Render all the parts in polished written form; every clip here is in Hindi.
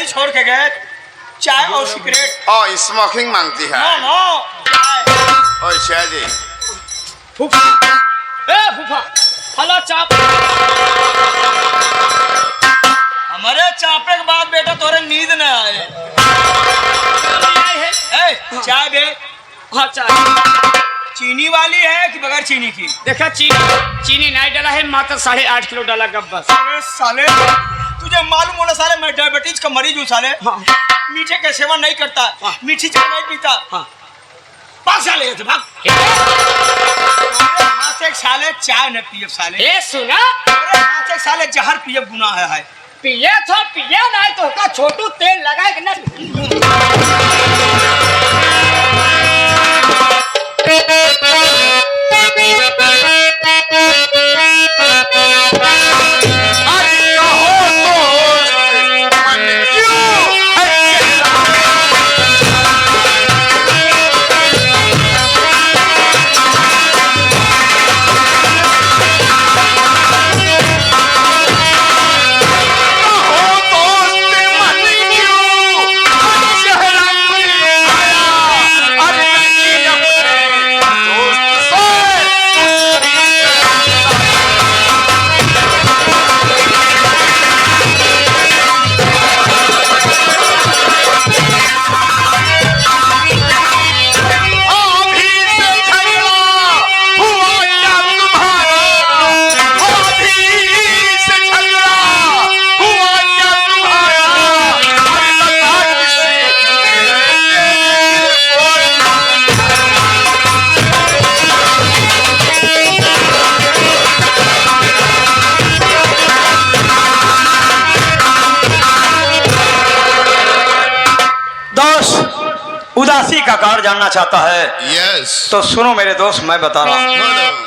गाड़ी छोड़ के गए, चाय और सिगरेट। और स्मोकिंग मांगती है। नो नो चाय। ओए शादी फूफा, ए फूफा, फला चाप। हमारे चापे के बाद बेटा तोरे नींद न आए। ए चाय बे। हाँ चाय चीनी वाली है कि बगैर चीनी की? देखा चीनी नहीं डाला है, मात्र 8.5 किलो डाला गब्बस। अरे साले तुझे मालूम होना साले मैं डायबिटीज का मरीज हूँ साले। हाँ। मीठे का सेवन नहीं करता। हाँ। मीठी चाय नहीं पीता। हाँ। भाग साले यहाँ से भाग। हाथ से एक साले चाय न पिए साले। ए सुना, अरे हाथ से एक साले जहर पिए गुनाह है। पिए तो पिए नहीं तो का छोटू तेल लगाए कि ना। उदासी का कारण जानना चाहता है? यस। तो सुनो मेरे दोस्त, मैं बता रहा हूँ।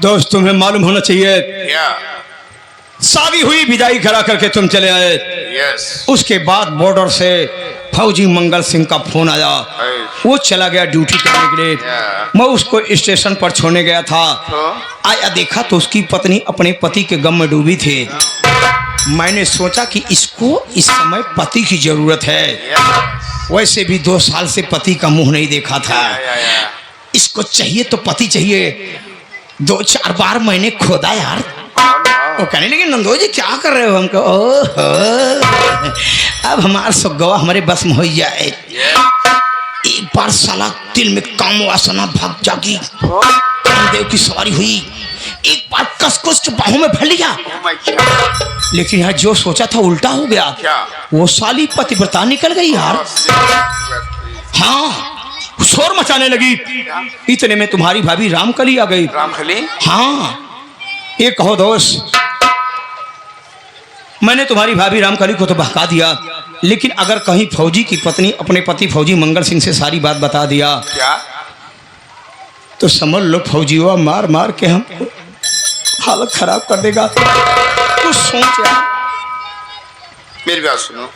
दोस्त तुम्हें मालूम होना चाहिए, शादी हुई, विदाई करा करके तुम चले आए। उसके बाद बॉर्डर से फौजी मंगल सिंह का फोन आया। वो चला गया ड्यूटी करने के लिए। मैं उसको स्टेशन पर छोड़ने गया था। आया देखा तो उसकी पत्नी अपने पति के गम में डूबी थी। मैंने सोचा कि इसको इस समय पति की जरूरत है। वैसे भी 2 साल से पति का मुंह नहीं देखा था। इसको चाहिए तो पति चाहिए। 2-4 बार मैंने खोदा यार। वो कहने लगे नंदो जी क्या कर रहे हो हमको? अब हमारा सुगवा हमारे बस में हो जाए। एक बार साला दिल में काम वासना भाग जागी। कामदेव की सवारी हुई। एक बार कस-कस के बाहों में भर लिया। लेकिन यार जो सोचा था उल्टा हो गया। क्या? वो साली पतिव्रता निकल गई यार। हाँ, शोर मचाने लगी। इतने में तुम्हारी भाभी रामकली आ गई। रामकली? हाँ, ये कहो दोस्त, मैंने तुम्हारी भाभी रामकली को तो बहका दिया, लेकिन अगर कहीं फौजी की पत्नी अपने पति फौजी मंगल सिंह से सारी बात बता दिया क्या? तो समझ लो फौजीवा मार मार के हमको हालत खराब कर देगा। तो सोच यार। मेरी बात सुनो।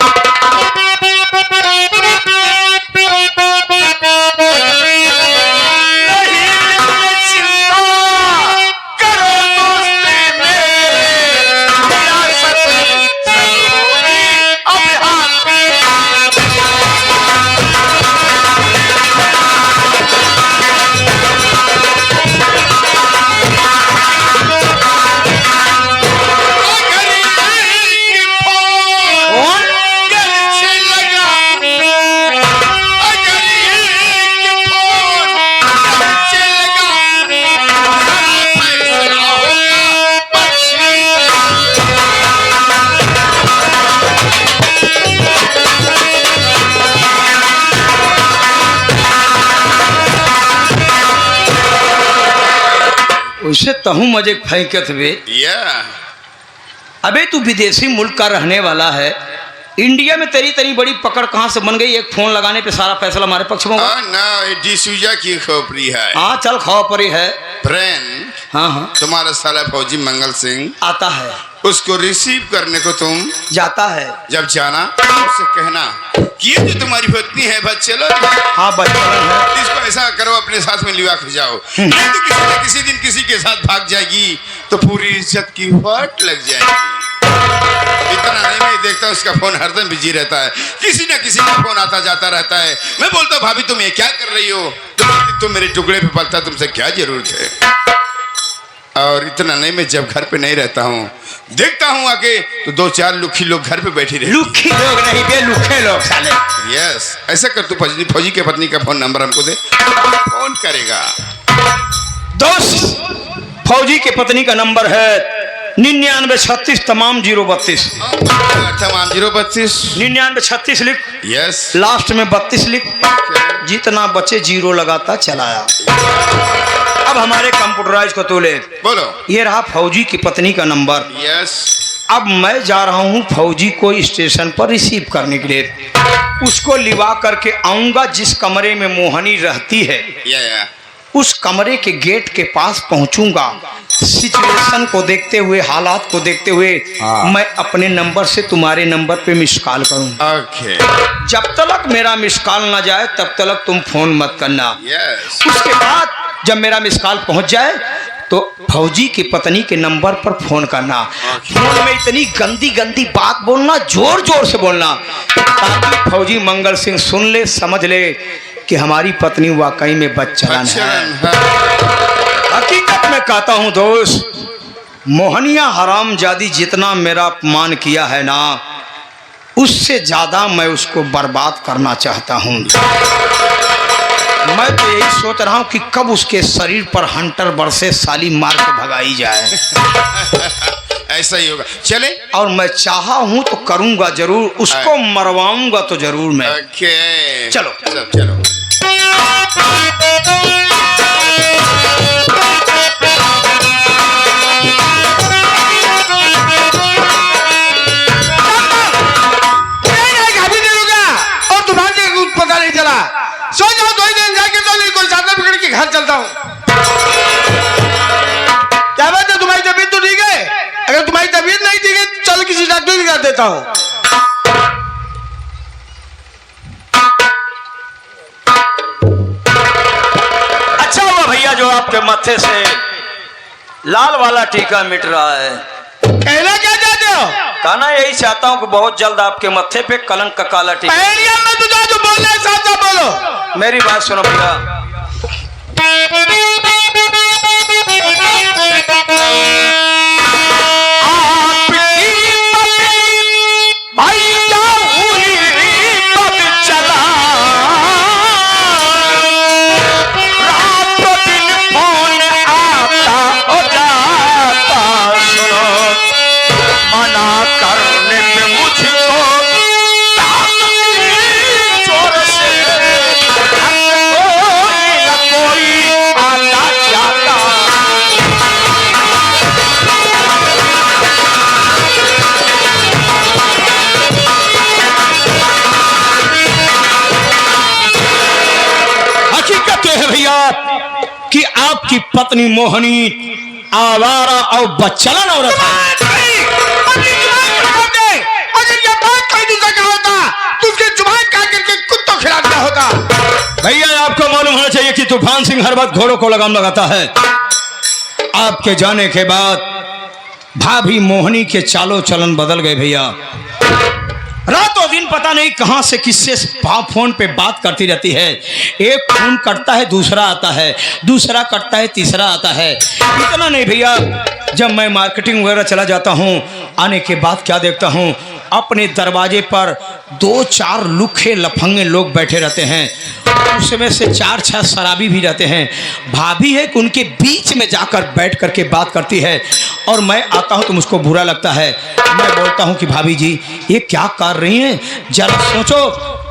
उसे तहु मजे फेंकत वे। अबे तू विदेशी मुल्क का रहने वाला है, इंडिया में तेरी तेरी बड़ी पकड़ कहाँ से बन गई? एक फोन लगाने पे सारा फैसला हमारे पक्ष में होगा। ना डिसूजा की खोपड़ी है। हाँ चल खोपड़ी है। फ्रेंड, हाँ हाँ, तुम्हारा साला फौजी मंगल सिंह आता है, उसको रिसीव करने को तुम जाता है। जब जाना उससे कहना कि ये जो तुम्हारी पत्नी है बस चलो। हाँ बचपन है। इसको ऐसा करो अपने साथ में लिवा के जाओ, नहीं तो किसी न किसी दिन किसी के साथ भाग जाएगी तो पूरी इज्जत की वाट लग जाएगी। इतना नहीं, मैं देखता हूँ उसका फोन हरदम बिजी रहता है, किसी न किसी का फोन आता जाता रहता है। मैं बोलता हूँ भाभी तुम ये क्या कर रही हो? तुम मेरे टुकड़े पे पलता, तुमसे क्या जरूरत है? और इतना नहीं, मैं जब घर पे नहीं रहता हूँ देखता हूँ आके तो 2-4 लुखी लोग घर पे बैठी रहे। लुखी लोग नहीं बे, लुखे लोग साले। यस, ऐसा कर, तू फौजी के पत्नी का फोन नंबर हमको दे, फोन करेगा। दोस्त फौजी के पत्नी का नंबर है 9936 तमाम 032। तमाम 032 9936 लिख। यस, लास्ट में 32 लिख। जितना बचे जीरो लगाता चलाया। अब हमारे कंप्यूटराइज को तोले। बोलो। ये रहा फौजी की पत्नी का नंबर। यस। अब मैं जा रहा हूँ फौजी को स्टेशन पर रिसीव करने के लिए। उसको लिवा करके आऊंगा जिस कमरे में मोहनी रहती है। उस कमरे के गेट के पास पहुंचूंगा। सिचुएशन को देखते हुए, हालात को देखते हुए मैं अपने नंबर से तुम्हारे नंबर पे मिस कॉल करूंगा। जब तक मेरा मिस कॉल ना जाए तब तक तुम फोन मत करना। उसके बाद जब मेरा मिस कॉल पहुंच जाए तो फौजी की पत्नी के नंबर पर फोन करना। फोन में इतनी गंदी गंदी बात बोलना, जोर जोर से बोलना, ताकि फौजी मंगल सिंह सुन ले, समझ ले कि हमारी पत्नी वाकई में बदचलन है। हकीकत में कहता हूं दोस्त, मोहनिया हरामजादी जितना मेरा अपमान किया है ना, उससे ज्यादा मैं उसको बर्बाद करना चाहता हूं। मैं तो यही सोच रहा हूं कि कब उसके शरीर पर हंटर बरसे साली मार के भगाई जाए। ऐसा ही होगा। चले। और मैं चाहा हूं तो करूंगा जरूर, उसको मरवाऊंगा तो जरूर मैं। चलो चलो। पता नहीं चला, सो जाओ 2 दिन जाके, तो नहीं कोई साधन पकड़ के घर चलता हूँ। क्या बात है, तुम्हारी तबीयत तो ठीक है? अगर तुम्हारी तबीयत नहीं ठीक है चल किसी डॉक्टर दिखा देता हूँ। अच्छा हुआ भैया जो आपके माथे से लाल वाला टीका मिट रहा है। कहना क्या चाहते हो? कहना यही चाहता हूँ कि बहुत जल्द आपके मत्थे पे कलंक का काला टीका। में तो जो बोल रहे साथ बोलो। मेरी बात सुनो भैया। आप कि आपकी पत्नी मोहनी आवारा और बच्चलन औरत है। अगर ये बात कोई दूसरा का होता तो उसके जुबान काट करके कुत्तों खिला दिया होता। भैया आपको मालूम होना चाहिए कि तूफान सिंह हर वक्त घोड़ों को लगाम लगाता है। आपके जाने के बाद भाभी मोहनी के चालो चलन बदल गए भैया। रातों दिन पता नहीं कहां से किससे फोन पे बात करती रहती है। एक फोन कटता है दूसरा आता है, दूसरा कटता है तीसरा आता है। इतना नहीं भैया, जब मैं मार्केटिंग वगैरह चला जाता हूं, आने के बाद क्या देखता हूं, अपने दरवाजे पर 2-4 लुखे लफंगे लोग बैठे रहते हैं। उसमें से 4-6 शराबी भी रहते हैं। भाभी है कि उनके बीच में जाकर बैठ करके बात करती है और मैं आता हूं तो मुझको बुरा लगता है। मैं बोलता हूं कि भाभी जी ये क्या कर रही हैं, जरा सोचो।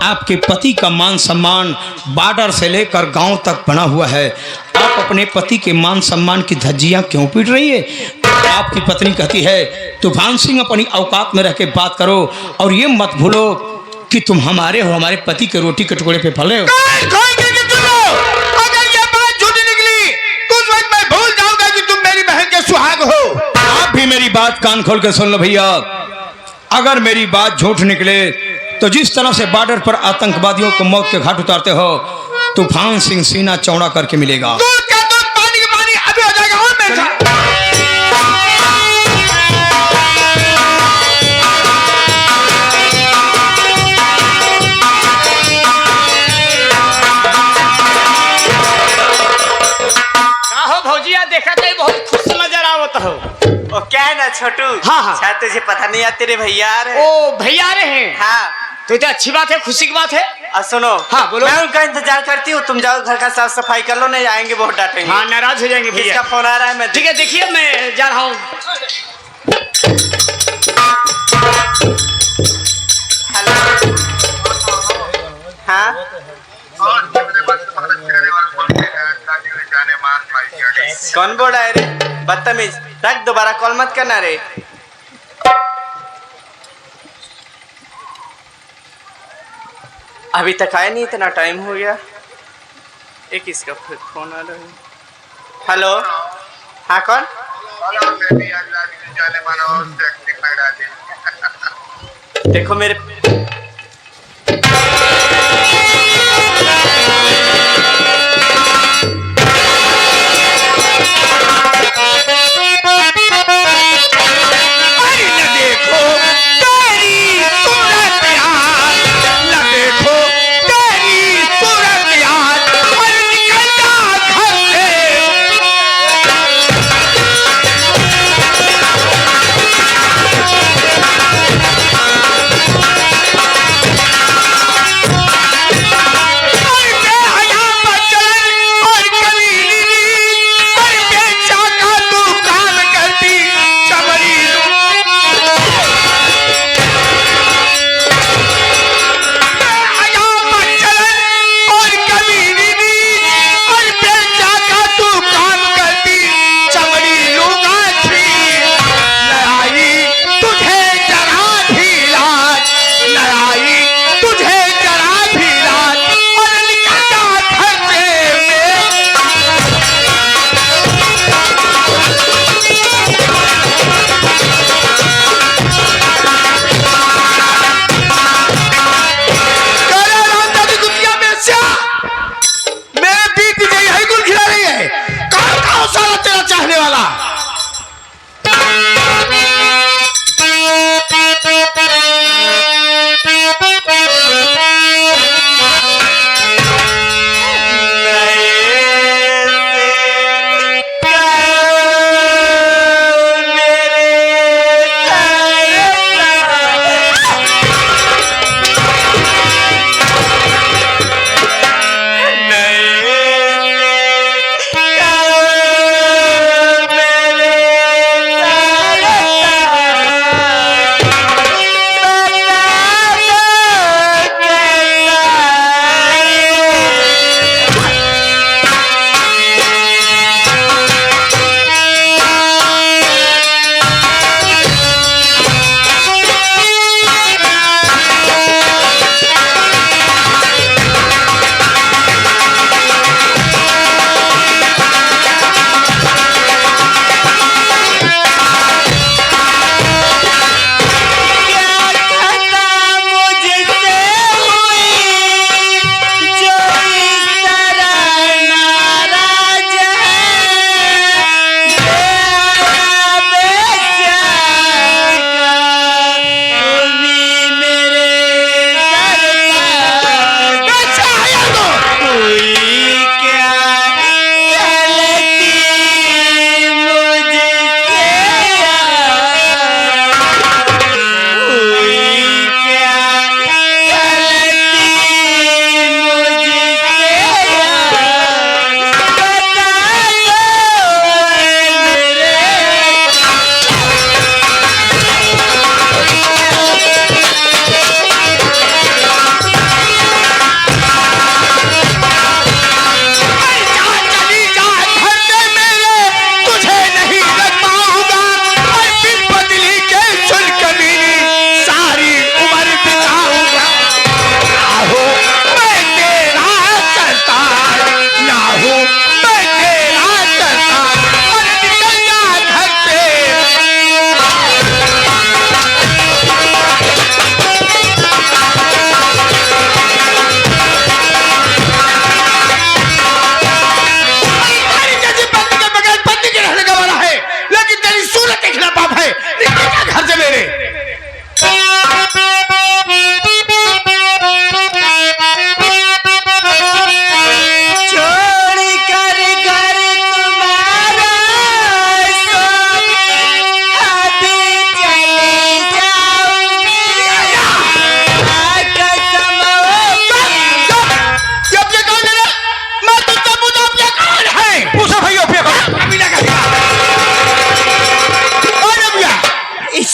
आपके पति का मान सम्मान बॉर्डर से लेकर गांव तक बना हुआ है, आप अपने पति के मान सम्मान की धज्जियां क्यों पीट रही है? आपकी पत्नी कहती है तूफान सिंह अपनी औकात में रह के बात करो और ये मत भूलो कि तुम हमारे हो, हमारे पति के रोटी के टुकड़े पे पले हो। अगर ये बात झूठी निकली तो उस वक्त मैं भूल जाऊंगा कि तुम मेरी बहन के सुहाग हो। आप भी मेरी बात कान खोल के सुन लो भैया। अगर मेरी बात झूठ निकले तो जिस तरह से बॉर्डर पर आतंकवादियों को मौत के घाट उतारते हो, तूफान सिंह सीना चौड़ा करके मिलेगा। दूध का दूध, पानी का पानी अभी हो जाएगा। और मैं भौजिया देखा तो बहुत खुश नजर आवत हो। ओ क्या है ना छोटू। हाँ, हाँ। शायद तुझे पता नहीं है तेरे भैया आ रहे। ओ भैया रहे हैं। हाँ तो अच्छी बात है, खुशी की बात है। और सुनो, हाँ, बोलो। मैं उनका इंतजार करती हूँ, तुम जाओ घर का साफ सफाई कर लो, नहीं आएंगे बहुत डांटेंगे। हाँ, नाराज हो जाएंगे भैया। इसका फोन आ रहा है, मैं ठीक है, देखिए मैं जा रहा हूँ। हेलो। हाँ कौन बोल रहा है रे? बदतमीज, रख, दोबारा कॉल मत करना रे। अभी तक आया नहीं, इतना टाइम हो गया। एक इसका फोन आ रहा है। हेलो, हाँ कौन? देखो मेरे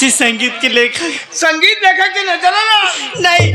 किसी संगीत के लेखक। संगीत लेखक के न चला ना। नहीं।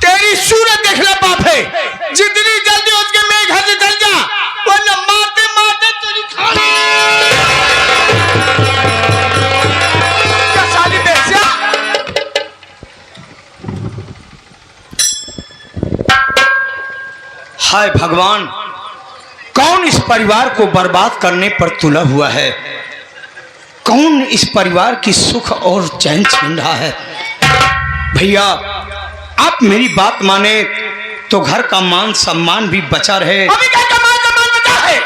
तेरी सूरत देखना पाप है। जितनी जल्दी उसके मेरे घर से चल जा, वरना मारते मारते तेरी खाली। क्या साली बेस्या? हाय भगवान, कौन इस परिवार को बर्बाद करने पर तुला हुआ है? कौन इस परिवार की सुख और चैन छीन रहा है? भैया, आप मेरी बात माने तो घर का मान सम्मान भी बचा रहे। अभी क्या कमाल कमाल बचा है?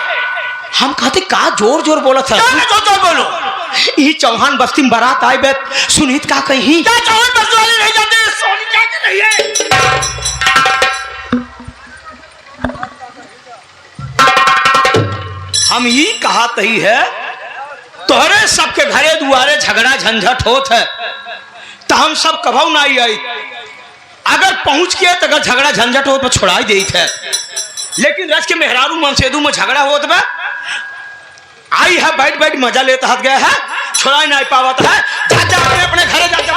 हम कहते का जोर जोर बोला था। क्या तो बोलो? ये चौहान बस्ती में बारात आई बे, सुनीत का कहीं क्या चौहान बस्ती वाले नहीं जाते? सोनी क्या कर रही है? हम ये कहा ही है, तोहरे सबके घरे दुआरे झगड़ा झंझट होत है, तो हम सब कभू ना आई। अगर पहुंच के तो अगर झगड़ा झंझट हो तो छोड़ा ही देत है, लेकिन रज के मेहरारू मनसेदू में झगड़ा होत बा, आई है बैठ बैठ मजा लेता हाथ गया है, छोड़ा ही नहीं पावत है। जा जा अपने घरे जा जा।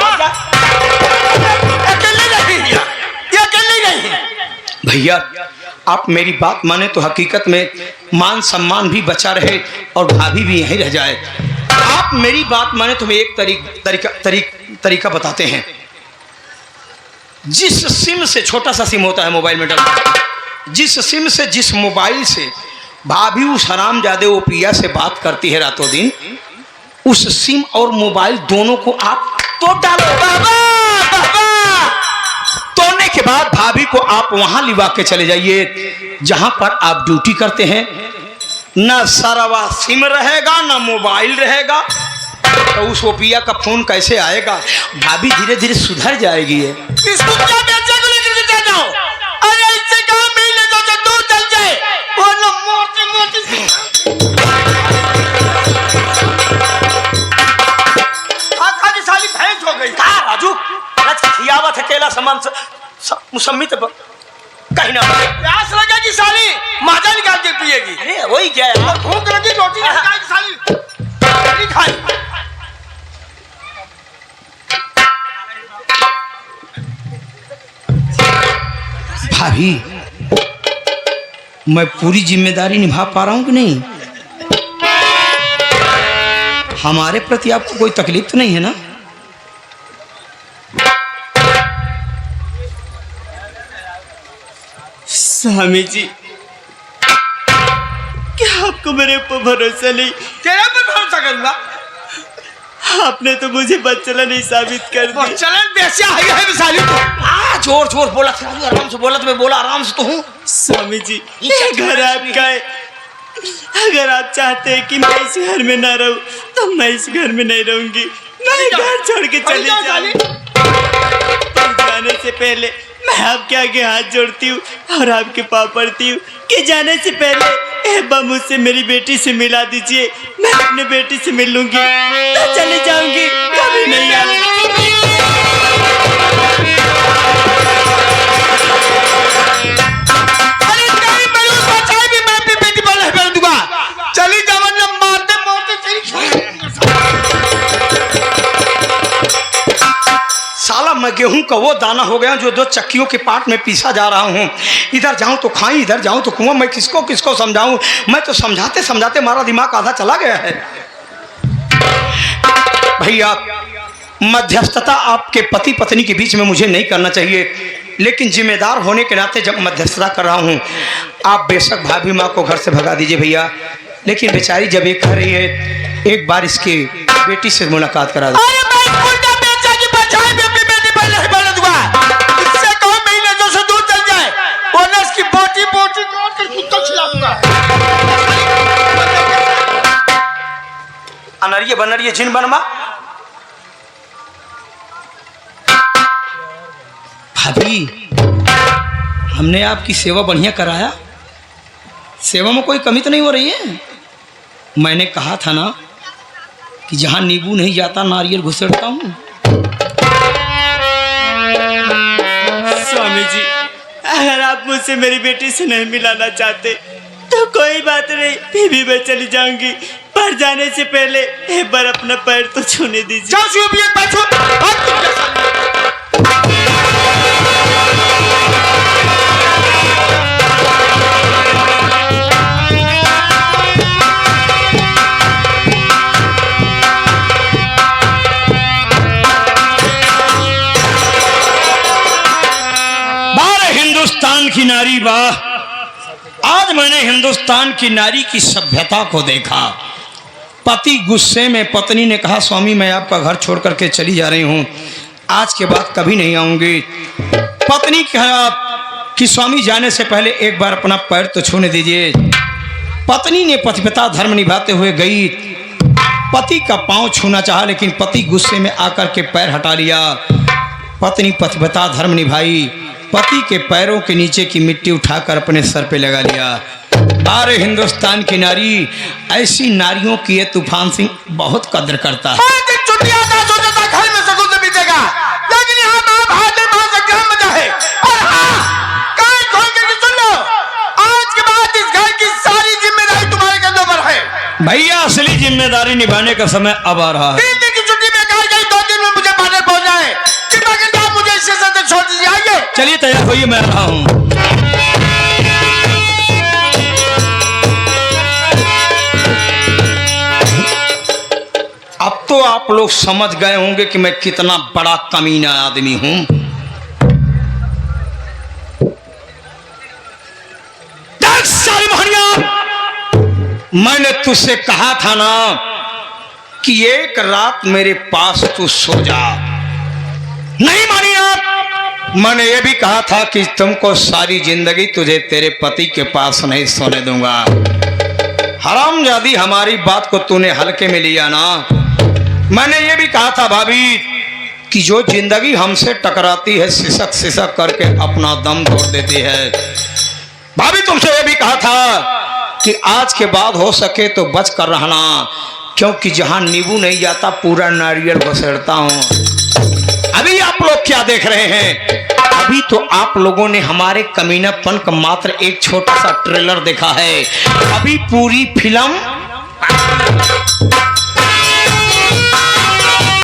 अकेले नहीं है, ये अकेले नहीं है। भैया, आप मेरी बात माने तो हकीकत में मान सम्मान भी बचा रहे और भाभी भी यहीं रह जाए। आप मेरी बात माने तो एक तरीका बताते हैं। जिस सिम से, छोटा सा सिम होता है मोबाइल में डलता, जिस सिम से, जिस मोबाइल से भाभी उस हरामजादे वो पिया से बात करती है रातों दिन, उस सिम और मोबाइल दोनों को आप तो डालो। तोड़ने के बाद भाभी को आप वहां लिवा के चले जाइए जहां पर आप ड्यूटी करते हैं। ना सरवा सिम रहेगा, ना मोबाइल रहेगा, तो उस ओपिया का फोन कैसे आएगा? भाभी धीरे धीरे सुधर जाएगी। इसको क्या बेचे को लेकर के जाता हो? अरे इससे कहाँ मिल ले तो दूर चल जाए, वरना मोटी मोटी आखा साली भैंस हो गई। कहा राजू खियावत अकेला सामान मुसम्मी तो कहीं ना प्यास लगा कि साली माजा निकाल के पिएगी। अरे वही क्या यार, भूख लगी रोटी निकाल के साली नहीं खाई। भाभी, मैं पूरी जिम्मेदारी निभा पा रहा हूं कि नहीं? हमारे प्रति आपको कोई तकलीफ तो नहीं है ना? स्वामी जी, क्या आपको मेरे ऊपर भरोसा नहीं? तेरे पर भरोसा करूंगा? आपने तो मुझे बच्चला नहीं साबित कर दिया। चलन बेसिया है साली को। जोर जोर बोला था, आराम से बोला तो मैं बोला आराम से तो हूँ। स्वामी जी, ये घर आपका है। अगर आप चाहते हैं कि मैं इस घर में ना रहूं, तो मैं इस घर में नहीं रहूंगी। मैं घर छोड़ के चली जाऊंगी। जाने से पहले मैं आपके आगे हाथ जोड़ती हूँ और आपके पाँव पड़ती हूँ कि जाने से पहले एब्बा मुझसे मेरी बेटी से मिला दीजिए। मैं अपने बेटी से मिल लूंगी तो चली जाऊंगी, कभी नहीं आऊंगी। अरे नहीं, मैं बचाई भी मैं अपनी बेटी पर नहीं कर दूंगा। चली जा वरना मारते मारते तेरी साला मैं गेहूं का वो दाना हो गया जो 2 चक्कियों के पाट में पीसा जा रहा हूं। इधर जाऊं तो खाई, इधर जाऊं तो कुआं। मैं किसको किसको समझाऊं? मैं तो समझाते समझाते मारा दिमाग आधा चला गया है। भैया, मध्यस्थता आपके पति पत्नी के बीच में मुझे नहीं करना चाहिए, लेकिन जिम्मेदार होने के नाते जब मध्यस्थता कर रहा हूं, आप बेशक भाभी माँ को घर से भगा दीजिए भैया, लेकिन बेचारी जब ये कह रही है, एक बार इसकी बेटी से मुलाकात करा दो। अरे मैं उल्टा बेचा की बचाई भी अपनी बेटी पर नहीं बोल दूंगा। अनरिये बनरिये जिन बनवा। भाभी हमने आपकी सेवा बढ़िया कराया, सेवा में कोई कमी तो नहीं हो रही है। मैंने कहा था ना कि जहाँ नींबू नहीं जाता नारियल घुसेड़ता हूँ। स्वामी जी, अगर आप मुझसे मेरी बेटी से नहीं मिलाना चाहते तो कोई बात नहीं, फिर भी मैं चली जाऊंगी, पर जाने से पहले एक बार अपना पैर तो छूने दीजिए। जाओ शिव भी एक पैर छू। हिंदुस्तान की नारी वाह, आज मैंने हिंदुस्तान की नारी की सभ्यता को देखा। पति गुस्से में, पत्नी ने कहा स्वामी मैं आपका घर छोड़ करके चली जा रही हूँ, आज के बाद कभी नहीं आऊंगी। पत्नी कहा कि स्वामी जाने से पहले एक बार अपना पैर तो छूने दीजिए। पत्नी ने पतिव्रता धर्म निभाते हुए गई, पति का पांव छूना चाहा लेकिन पति गुस्से में आकर के पैर हटा लिया। पत्नी पतिव्रता धर्म निभाई, पति के पैरों के नीचे की मिट्टी उठाकर अपने सर पे लगा लिया। अरे हिंदुस्तान की नारी, ऐसी नारियों की ये तूफान सिंह बहुत कद्र करता है। घर में सकून से बीतेगा, लेकिन यहाँ महाभारत मजा है। और हाँ, कान खोल के सुन लो, आज के बाद इस घर की सारी जिम्मेदारी तुम्हारे कंधों पर है। भैया असली जिम्मेदारी निभाने का समय अब आ रहा है। 3 दिन की छुट्टी में कहा गई, 2 दिन में मुझे बाहर पहुंचना है। कृपा करके आप मुझे इससे ज्यादा छोड़ दीजिए। आइए चलिए तैयार होइए, मैं रहा हूँ। अब तो आप लोग समझ गए होंगे कि मैं कितना बड़ा कमीना आदमी हूं। सारी मैंने तुझसे कहा था ना कि एक रात मेरे पास तू सो जा, नहीं मानी आप। मैंने ये भी कहा था कि तुमको सारी जिंदगी तुझे तेरे पति के पास नहीं सोने दूंगा। हरामजादी, हमारी बात को तूने हल्के में लिया ना। मैंने ये भी कहा था भाभी कि जो जिंदगी हमसे टकराती है सिसक सिसक करके अपना दम तोड़ देती है। भाभी तुमसे ये भी कहा था कि आज के बाद हो सके तो बच कर रहना, क्योंकि जहां नींबू नहीं जाता पूरा नारियल घुसेड़ता हूं। अभी आप लोग क्या देख रहे हैं? अभी तो आप लोगों ने हमारे कमीनापन का मात्र एक छोटा सा ट्रेलर देखा है। अभी पूरी फिल्म